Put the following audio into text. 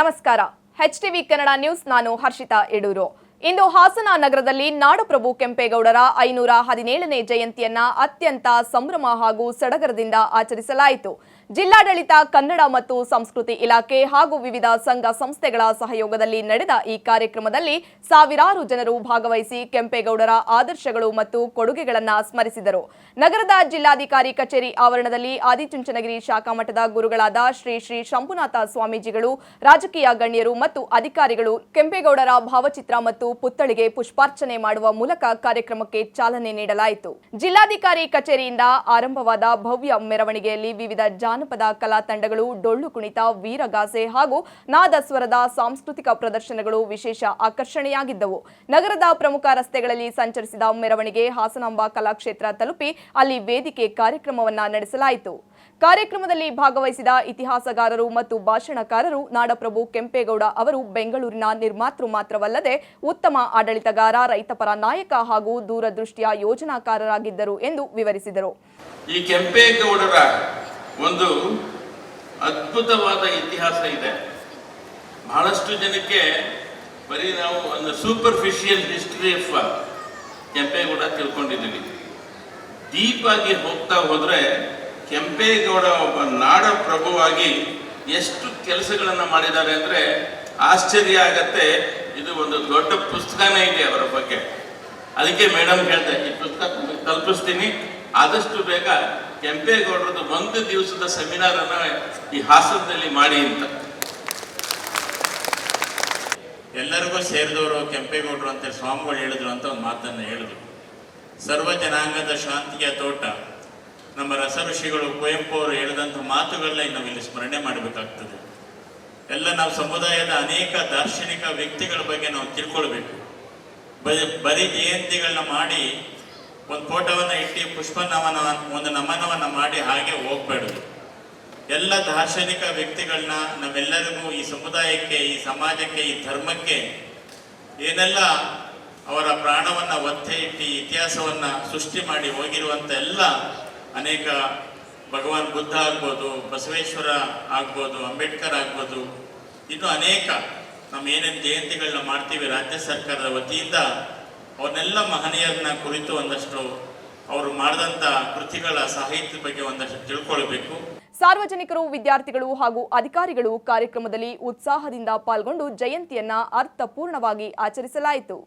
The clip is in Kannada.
ನಮಸ್ಕಾರ. HTV ಕನ್ನಡ ನ್ಯೂಸ್ ನಾನು ಹರ್ಷಿತಾ ಎಡೂರು. ಇಂದು ಹಾಸನ ನಗರದಲ್ಲಿ ನಾಡಪ್ರಭು ಕೆಂಪೇಗೌಡರ 517ನೇ ಜಯಂತಿಯನ್ನ ಅತ್ಯಂತ ಸಂಭ್ರಮ ಹಾಗೂ ಸಡಗರದಿಂದ ಆಚರಿಸಲಾಯಿತು. ಜಿಲ್ಲಾಡಳಿತ, ಕನ್ನಡ ಮತ್ತು ಸಂಸ್ಕೃತಿ ಇಲಾಖೆ ಹಾಗೂ ವಿವಿಧ ಸಂಘ ಸಂಸ್ಥೆಗಳ ಸಹಯೋಗದಲ್ಲಿ ನಡೆದ ಈ ಕಾರ್ಯಕ್ರಮದಲ್ಲಿ ಸಾವಿರಾರು ಜನರು ಭಾಗವಹಿಸಿ ಕೆಂಪೇಗೌಡರ ಆದರ್ಶಗಳು ಮತ್ತು ಕೊಡುಗೆಗಳನ್ನು ಸ್ಮರಿಸಿದರು. ನಗರದ ಜಿಲ್ಲಾಧಿಕಾರಿ ಕಚೇರಿ ಆವರಣದಲ್ಲಿ ಆದಿಚುಂಚನಗಿರಿ ಶಾಖಾ ಮಠದ ಗುರುಗಳಾದ ಶ್ರೀ ಶಂಭುನಾಥ ಸ್ವಾಮೀಜಿಗಳು, ರಾಜಕೀಯ ಗಣ್ಯರು ಮತ್ತು ಅಧಿಕಾರಿಗಳು ಕೆಂಪೇಗೌಡರ ಭಾವಚಿತ್ರ ಮತ್ತು ಪುತ್ಥಳಿಗೆ ಪುಷ್ಪಾರ್ಚನೆ ಮಾಡುವ ಮೂಲಕ ಕಾರ್ಯಕ್ರಮಕ್ಕೆ ಚಾಲನೆ ನೀಡಲಾಯಿತು. ಜಿಲ್ಲಾಧಿಕಾರಿ ಕಚೇರಿಯಿಂದ ಆರಂಭವಾದ ಭವ್ಯ ಮೆರವಣಿಗೆಯಲ್ಲಿ ವಿವಿಧ ಜಾನಪದ ಕಲಾ ತಂಡಗಳು, ಡೊಳ್ಳು ಕುಣಿತ, ವೀರಗಾಸೆ ಹಾಗೂ ನಾದಸ್ವರದ ಸಾಂಸ್ಕೃತಿಕ ಪ್ರದರ್ಶನಗಳು ವಿಶೇಷ ಆಕರ್ಷಣೆಯಾಗಿದ್ದವು. ನಗರದ ಪ್ರಮುಖ ರಸ್ತೆಗಳಲ್ಲಿ ಸಂಚರಿಸಿದ ಮೆರವಣಿಗೆ ಹಾಸನಾಂಬ ಕಲಾಕ್ಷೇತ್ರ ತಲುಪಿ ಅಲ್ಲಿ ವೇದಿಕೆ ಕಾರ್ಯಕ್ರಮವನ್ನ ನಡೆಸಲಾಯಿತು. ಕಾರ್ಯಕ್ರಮದಲ್ಲಿ ಭಾಗವಹಿಸಿದ ಇತಿಹಾಸಗಾರರು ಮತ್ತು ಭಾಷಣಕಾರರು ನಾಡಪ್ರಭು ಕೆಂಪೇಗೌಡ ಅವರು ಬೆಂಗಳೂರಿನ ನಿರ್ಮಾತೃ ಮಾತ್ರವಲ್ಲದೆ ಉತ್ತಮ ಆಡಳಿತಗಾರ, ರೈತಪರ ನಾಯಕ ಹಾಗೂ ದೂರದೃಷ್ಟಿಯ ಯೋಜನಾಕಾರರಾಗಿದ್ದರು ಎಂದು ವಿವರಿಸಿದರು. ಈ ಕೆಂಪೇಗೌಡರ ಒಂದು ಅದ್ಭುತವಾದ ಇತಿಹಾಸ ಇದೆ. ಬಹಳಷ್ಟು ಜನಕ್ಕೆ ಬರೀ ನಾವು ಒಂದು ಸೂಪರ್ಫಿಷಿಯಲ್ ಹಿಸ್ಟರಿ ಆಫ್ ಕೆಂಪೇಗೌಡ ತಿಳ್ಕೊಂಡಿದ್ದೀವಿ. ಡೀಪ್ ಆಗಿ ಹೋಗ್ತಾ ಹೋದ್ರೆ ಕೆಂಪೇಗೌಡ ಒಬ್ಬ ನಾಡ ಪ್ರಭುವಾಗಿ ಎಷ್ಟು ಕೆಲಸಗಳನ್ನು ಮಾಡಿದ್ದಾರೆ ಅಂದರೆ ಆಶ್ಚರ್ಯ ಆಗತ್ತೆ. ಇದು ಒಂದು ದೊಡ್ಡ ಪುಸ್ತಕನೇ ಇದೆ ಅವರ ಬಗ್ಗೆ. ಅದಕ್ಕೆ ಮೇಡಮ್ ಹೇಳ್ದೆ, ಈ ಪುಸ್ತಕ ತಲುಪಿಸ್ತೀನಿ, ಆದಷ್ಟು ಬೇಗ ಕೆಂಪೇಗೌಡರದ್ದು ಒಂದು ದಿವಸದ ಸೆಮಿನಾರ್ ಅನ್ನ ಈ ಹಾಸನದಲ್ಲಿ ಮಾಡಿ ಅಂತ. ಎಲ್ಲರಿಗೂ ಸೇರಿದವರು ಕೆಂಪೇಗೌಡರು ಅಂತ ಸ್ವಾಮಿಗಳು ಹೇಳಿದ್ರು ಅಂತ ಒಂದು ಮಾತನ್ನು ಹೇಳಿದ್ರು. ಸರ್ವ ಜನಾಂಗದ ಶಾಂತಿಯ ತೋಟ, ನಮ್ಮ ರಸ ಋಷಿಗಳು ಕುವೆಂಪು ಅವರು ಹೇಳಿದಂಥ ಮಾತುಗಳನ್ನ ನಾವು ಇಲ್ಲಿ ಸ್ಮರಣೆ ಮಾಡಬೇಕಾಗ್ತದೆ. ಎಲ್ಲ ನಾವು ಸಮುದಾಯದ ಅನೇಕ ದಾರ್ಶನಿಕ ವ್ಯಕ್ತಿಗಳ ಬಗ್ಗೆ ನಾವು ತಿಳ್ಕೊಳ್ಬೇಕು. ಬರೀ ಜಯಂತಿಗಳನ್ನ ಮಾಡಿ ಒಂದು ಫೋಟೋವನ್ನು ಇಟ್ಟು ಒಂದು ನಮನವನ್ನು ಮಾಡಿ ಹಾಗೆ ಹೋಗ್ಬೇಡದು. ಎಲ್ಲ ದಾರ್ಶನಿಕ ವ್ಯಕ್ತಿಗಳನ್ನ ನಾವೆಲ್ಲರಿಗೂ ಈ ಸಮುದಾಯಕ್ಕೆ, ಈ ಸಮಾಜಕ್ಕೆ, ಈ ಧರ್ಮಕ್ಕೆ ಏನೆಲ್ಲ ಅವರ ಪ್ರಾಣವನ್ನು ಒತ್ತೆ ಇಟ್ಟು ಇತಿಹಾಸವನ್ನು ಸೃಷ್ಟಿ ಮಾಡಿ ಹೋಗಿರುವಂಥ ಎಲ್ಲ ಅನೇಕ ಭಗವಾನ್ ಬುದ್ಧ ಆಗ್ಬೋದು, ಬಸವೇಶ್ವರ ಆಗ್ಬೋದು, ಅಂಬೇಡ್ಕರ್ ಆಗ್ಬೋದು, ಇನ್ನು ಅನೇಕ ನಮ್ಮ ಏನೇನು ಜಯಂತಿಗಳನ್ನ ಮಾಡ್ತೀವಿ ರಾಜ್ಯ ಸರ್ಕಾರದ ವತಿಯಿಂದ, ಅವನ್ನೆಲ್ಲ ಮಹನೀಯರನ್ನ ಕುರಿತು ಒಂದಷ್ಟು ಅವರು ಮಾಡಿದಂಥ ಕೃತಿಗಳ ಸಾಹಿತ್ಯದ ಬಗ್ಗೆ ಒಂದಷ್ಟು ತಿಳ್ಕೊಳ್ಬೇಕು. ಸಾರ್ವಜನಿಕರು, ವಿದ್ಯಾರ್ಥಿಗಳು ಹಾಗೂ ಅಧಿಕಾರಿಗಳು ಕಾರ್ಯಕ್ರಮದಲ್ಲಿ ಉತ್ಸಾಹದಿಂದ ಪಾಲ್ಗೊಂಡು ಜಯಂತಿಯನ್ನ ಅರ್ಥಪೂರ್ಣವಾಗಿ ಆಚರಿಸಲಾಯಿತು.